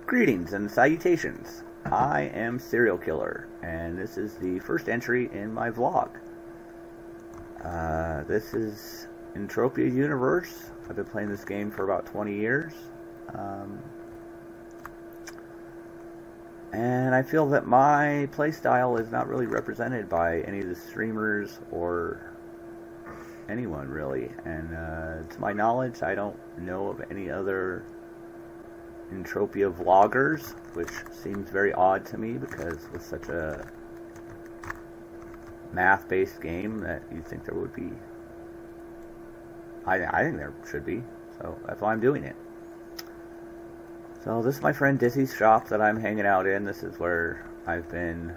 Greetings and salutations. I am Serial Killer, and this is the first entry in my vlog. This is Entropia Universe. I've been playing this game for about 20 years. And I feel that my playstyle is not really represented by any of the streamers or anyone really. And to my knowledge, I don't know of any other Entropia vloggers, which seems very odd to me because with such a math-based game that you'd think there would be. I think there should be, so that's why I'm doing it. So this is my friend Dizzy's shop that I'm hanging out in. This is where I've been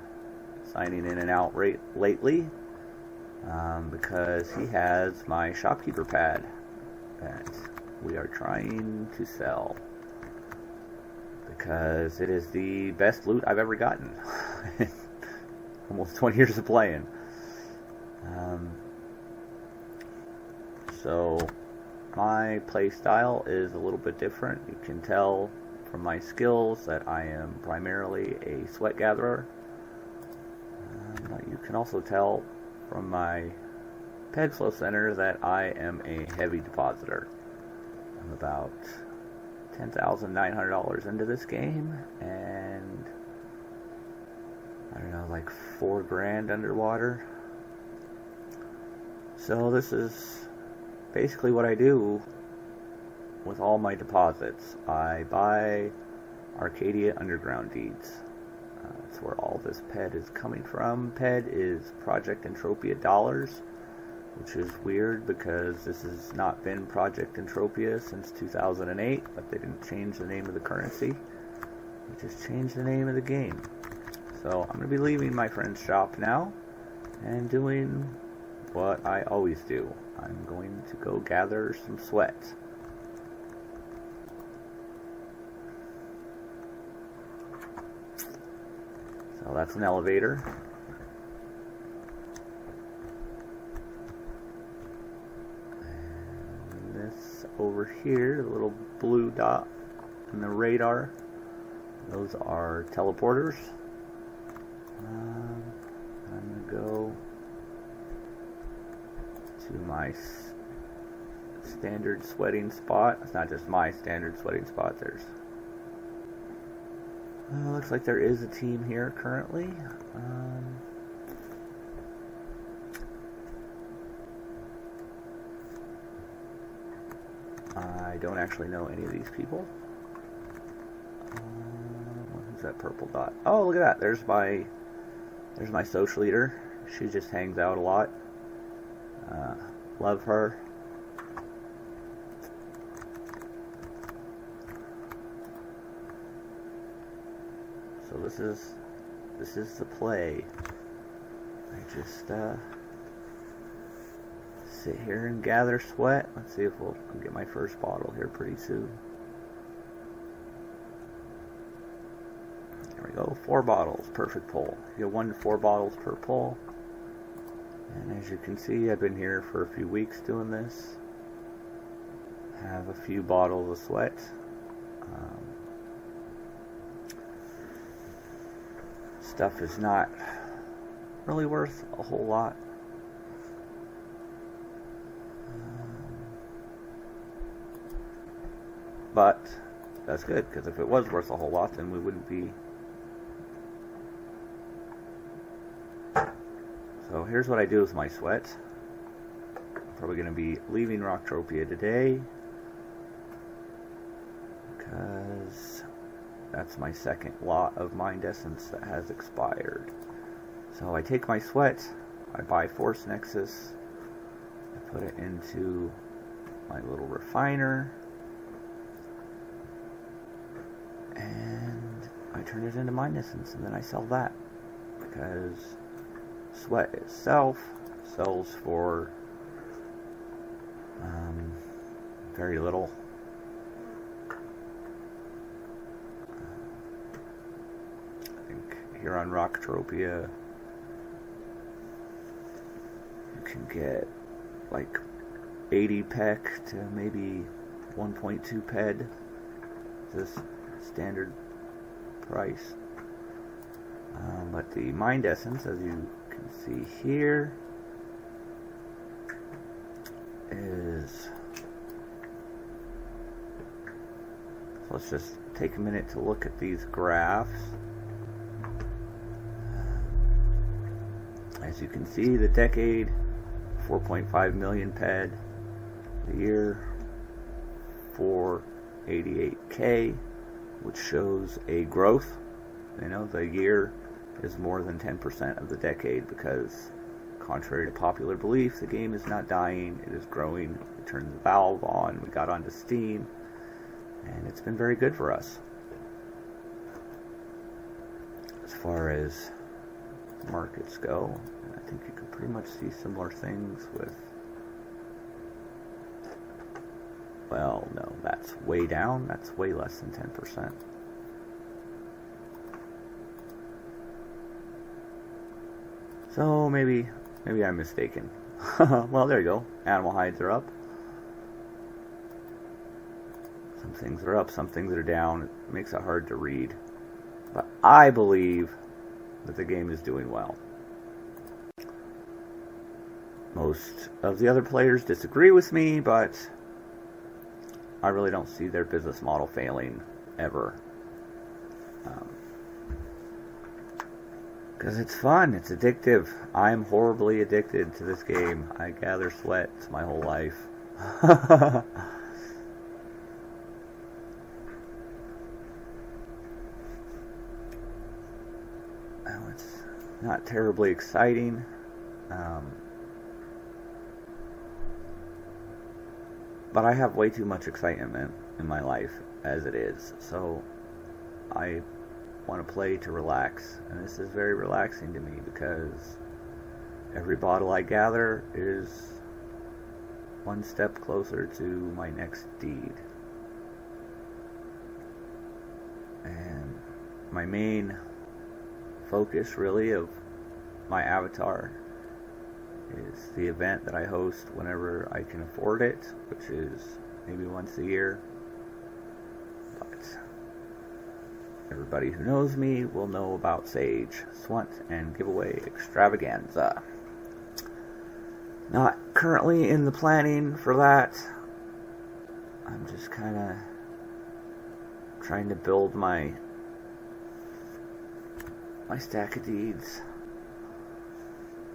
signing in and out lately because he has my shopkeeper pad that we are trying to sell because it is the best loot I've ever gotten. Almost 20 years of playing. So my play style is a little bit different. You can tell from my skills that I am primarily a sweat gatherer. You can also tell from my ped flow center that I am a heavy depositor. I'm about $10,900 into this game, and I don't know, like $4,000 underwater. So this is basically what I do with all my deposits. I buy Arcadia Underground deeds. That's where all this PED is coming from. PED is Project Entropia dollars, which is weird because this has not been Project Entropia since 2008, but they didn't change the name of the currency. They just changed the name of the game. So I'm going to be leaving my friend's shop now and doing what I always do. I'm going to go gather some sweat. So that's an elevator. And this over here, the little blue dot in the radar, those are teleporters. I'm going to go to my standard sweating spot. It's not just my standard sweating spot. There's looks like there is a team here currently. I don't actually know any of these people. Who's that purple dot? Oh, look at that. There's my social leader. She just hangs out a lot. Love her. So this is the play. I just sit here and gather sweat. Let's see if I'll get my first bottle here pretty soon. There we go. 4 bottles, perfect pull. You get 1 to 4 bottles per pull. And as you can see, I've been here for a few weeks doing this. Have a few bottles of sweat. Stuff is not really worth a whole lot. But that's good, because if it was worth a whole lot, then we wouldn't be. So here's what I do with my sweat. I'm probably going to be leaving Rocktropia today because that's my second lot of Mind Essence that has expired. So I take my sweat, I buy Force Nexus, I put it into my little refiner, and I turn it into Mind Essence, and then I sell that because sweat itself sells for very little. I think here on Rocktropia you can get like 80 pec to maybe 1.2 ped. This standard price. But the mind essence, as you can see here, is... So let's just take a minute to look at these graphs. As you can see, the decade, 4.5 million PED. The year, 488K, which shows a growth. You know, the year is more than 10% of the decade because, contrary to popular belief, the game is not dying, it is growing. We turned the valve on, we got onto Steam, and it's been very good for us. As far as markets go, I think you could pretty much see similar things with... Well, no, that's way down. That's way less than 10%. So maybe I'm mistaken. Well, there you go. Animal hides are up. Some things are up, some things are down. It makes it hard to read. But I believe that the game is doing well. Most of the other players disagree with me, but I really don't see their business model failing ever. Because it's fun, it's addictive. I'm horribly addicted to this game. I gather sweats my whole life. Oh, it's not terribly exciting. But I have way too much excitement in my life as it is, so I want to play to relax, and this is very relaxing to me because every bottle I gather is one step closer to my next deed. And my main focus really of my avatar is the event that I host whenever I can afford it, which is maybe once a year. But everybody who knows me will know about Sage, Swunt, and Giveaway Extravaganza. Not currently in the planning for that. I'm just kind of trying to build my stack of deeds.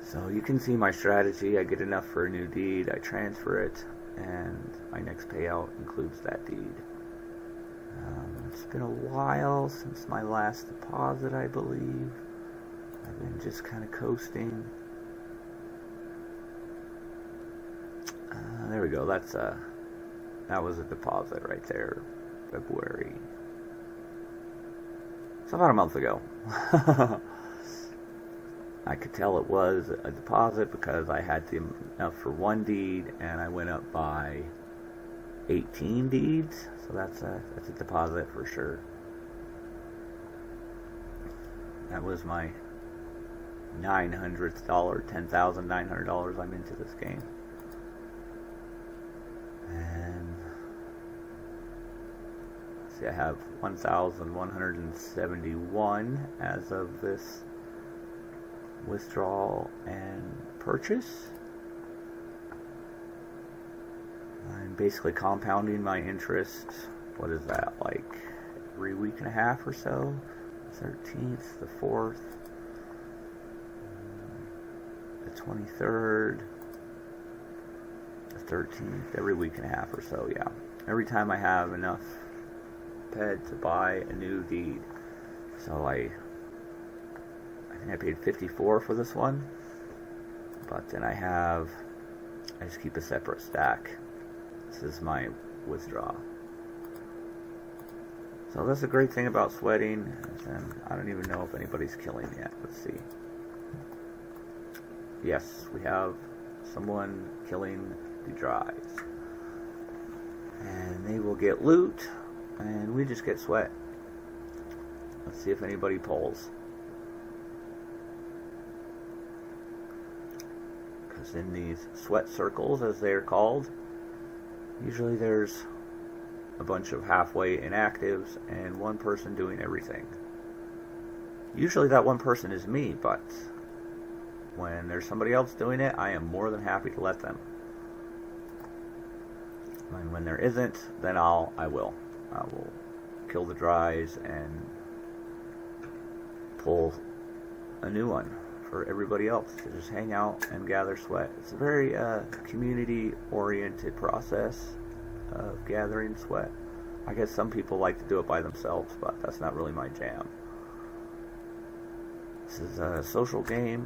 So you can see my strategy. I get enough for a new deed, I transfer it, and my next payout includes that deed. It's been a while since my last deposit, I believe. I've been just kind of coasting. There we go. That was a deposit right there, February. It's about a month ago. I could tell it was a deposit because I had enough for one deed, and I went up by 18 deeds, so that's a deposit for sure. That was my $900th, $10,900 I'm into this game. And see, I have 1,171 as of this withdrawal and purchase. I'm basically compounding my interest. What is that, like every week and a half or so? The 13th, the 4th, the 23rd, the 13th, every week and a half or so, yeah. Every time I have enough PED to buy a new deed. So I think I paid $54 for this one, but then I just keep a separate stack. This is my withdraw. So that's the great thing about sweating, and I don't even know if anybody's killing yet. Let's see. Yes, we have someone killing the dries. And they will get loot, and we just get sweat. Let's see if anybody pulls. Because in these sweat circles, as they are called, usually there's a bunch of halfway inactives and one person doing everything. Usually that one person is me, but when there's somebody else doing it, I am more than happy to let them. And when there isn't, then I will kill the dries and pull a new one for everybody else to just hang out and gather sweat. It's a very community-oriented process of gathering sweat. I guess some people like to do it by themselves, but that's not really my jam. This is a social game.